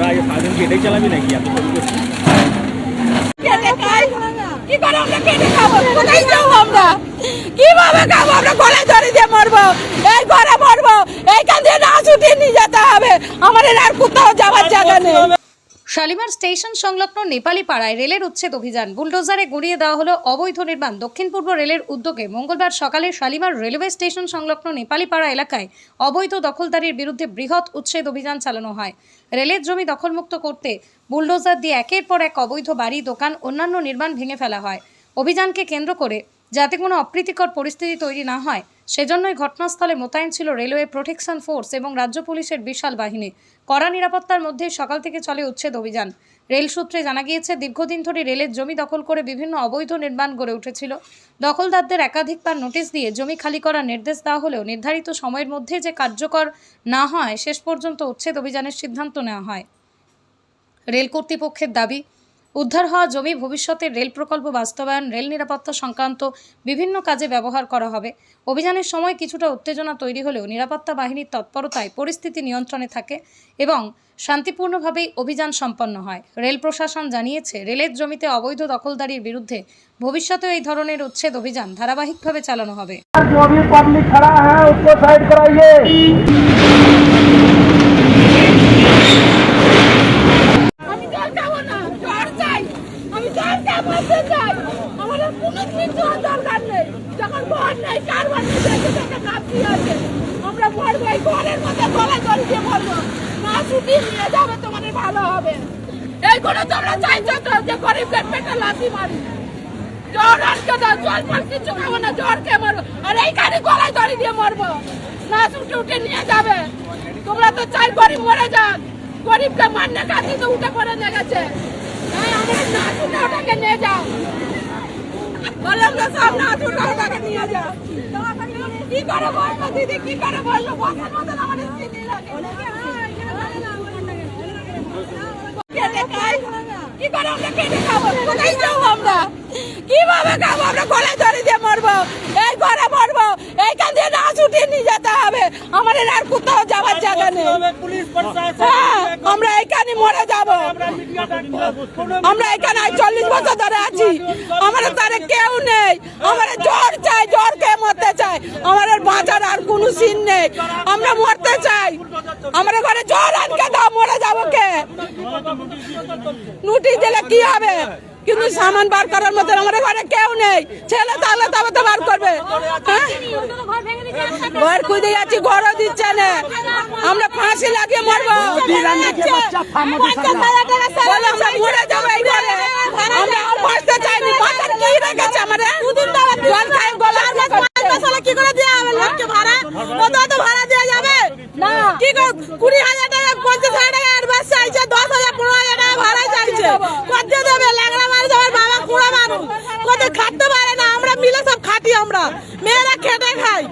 তোরা সারাদিন কেটেই চালাবি নাকি এত কষ্ট করছিস? কি করে আমরা কেটে খাবো? কোথায় যাবো আমরা? কিভাবে খাবো? আমরা গলায় দড়ি দিয়ে মরবো, এই ঘরে মরবো, এইখান দিয়ে না ছুটিয়ে নিয়ে যেতে হবে। আমাদের আর কোথাও যাওয়ার জায়গা নেই। শালিমার স্টেশন সংলগ্ন নেপালি পাড়ায় রেলের উচ্ছেদ অভিযান বুলডোজারে গুড়িয়ে দেওয়া হলো অবৈধ নির্মাণ। দক্ষিণ পূর্ব রেলের উদ্যোগে মঙ্গলবার সকালে শালিমার রেলওয়ে স্টেশন সংলগ্ন নেপালি পাড়া এলাকায় অবৈধ দখলদারির বিরুদ্ধে বৃহৎ উচ্ছেদ অভিযান চালানো হয়। রেলের জমি দখলমুক্ত করতে বুলডোজার দিয়ে একের পর এক অবৈধ বাড়ি, দোকান, অন্যান্য নির্মাণ ভেঙে ফেলা হয়। অভিযানকে কেন্দ্র করে যাতে কোনো অপ্রীতিকর পরিস্থিতি তৈরি না হয় সেজন্যই ঘটনাস্থলে মোতায়েন ছিল রেলওয়ে প্রোটেকশন ফোর্স এবং রাজ্য পুলিশের বিশাল বাহিনী। কড়া নিরাপত্তার মধ্যে সকাল থেকে চলে উচ্ছেদ অভিযান। রেল সূত্রে জানা গিয়েছে, দীর্ঘদিন ধরে রেলের জমি দখল করে বিভিন্ন অবৈধ নির্মাণ গড়ে উঠেছিল। দখলদারদের একাধিকবার নোটিশ দিয়ে জমি খালি করার নির্দেশ দেওয়া হলেও নির্ধারিত সময়ের মধ্যে যে কার্যকর না হয় শেষ পর্যন্ত উচ্ছেদ অভিযানের সিদ্ধান্ত নেওয়া হয়। রেল কর্তৃপক্ষের দাবি, উদ্ধার হওয়া জমি ভবিষ্যতে রেল প্রকল্প বাস্তবায়ন, রেল নিরাপত্তা সংক্রান্ত বিভিন্ন কাজে ব্যবহার করা হবে। অভিযানের সময় কিছুটা উত্তেজনা তৈরি হলেও নিরাপত্তা বাহিনীর তৎপরতায় পরিস্থিতি নিয়ন্ত্রণে থাকে এবং শান্তিপূর্ণভাবেই অভিযান সম্পন্ন হয়। রেল প্রশাসন জানিয়েছে, রেলের জমিতে অবৈধ দখলদারির বিরুদ্ধে ভবিষ্যতেও এই ধরনের উচ্ছেদ অভিযান ধারাবাহিকভাবে চালানো হবে। जो भी पब्लिक खड़ा है उसको साइड कराइए। আমি জল খাবো না, জ্বর চাই। আমি জল খাবো, বলতে চাই। আমাদের কোনো কিছু দরকার নেই। যখন ভর নেই, কার ভর নেই, দেখে দেখে কাঁপছি আছে। আমরা মরবো, এই ঘরের মধ্যে গলায় দড়ি দিয়ে মরবো। না ছুটিয়ে নিয়ে যাবে, তোমাদের ভালো হবে। এই করে তোমরা চাইছো তো যে গরিবদের পেটে লাথি মারি। জ্বর আনকে দাও, জল ফল কিছু খাবো না, জ্বর খেয়ে মরবো। আর এইখানে গলায় দড়ি দিয়ে মরবো। না ছুটে উঠে নিয়ে যাবে। তোমরা তো চাই গরিব মরে যাক। গরিবকে মান্য কাছে তো উঠে পড়ে লেগেছে। তাই আমরা না ছুটে ওটাকে নিয়ে যাও। বললাম না সব না ছুটে ওটাকে নিয়ে যাও। কি করে বলবো দিদি, কি করে বলবো? বছর মতন আমাদের স্থিতি লাগে। কেটে খাই? কি করে আমরা কেটে খাবো? কোথায় যাবো আমরা? কিভাবে খাবো? আমরা গলায় দড়ি দিয়ে মরবো, এই ঘরে মরবো, এইখান দিয়ে না ছুটিয়ে নিয়ে যেতে হবে। আমাদের আর কোথাও যাওয়ার জায়গা নেই। হ্যাঁ, আমরা এইখানে মরে যাবো। আমরা এখানে 40 বছর ধরে আছি। আমাদের তারে কেউ নেই। আমাদের জ্বর চাই, জ্বর খেয়ে মরতে চাই। আমাদের বাঁচার আর কোনো সিন নেই। আমরা মরতে চাই। আমাদের ঘরে জ্বর আনকে দাও, মরে যাবো কে? নোটিশ দিলে কি হবে? কিন্তু সামান বার করার মতো আমাদের ঘরে কেউ নেই। ছেলে তাহলে তবে তো বার করবে। ঘর খুঁজে যাচ্ছি, ঘরও দিচ্ছে না। আমরা ফাঁসি লাগিয়ে মরবো। আমরা মরে যাবো এই ঘরে। আমরা আর বাঁচতে চাইনি। বাঁচার কি রেখেছে আমাদের? জল খাই গলা কি করে দেওয়া হবে লোককে ভাড়া? কত ভাড়া দেওয়া যাবে না? কি 20,000 টাকা, 50,000 টাকা অ্যাডভান্স চাইছে, 10,000 15,000 টাকা ভাড়া চাইছে। কত দেবে? ল্যাংড়া মানুষ, আমার বাবা কুড়া মানুষ, কত খাটতে পারে না। আমরা মিলে সব খাটি, আমরা মেয়েরা খেটে খাই।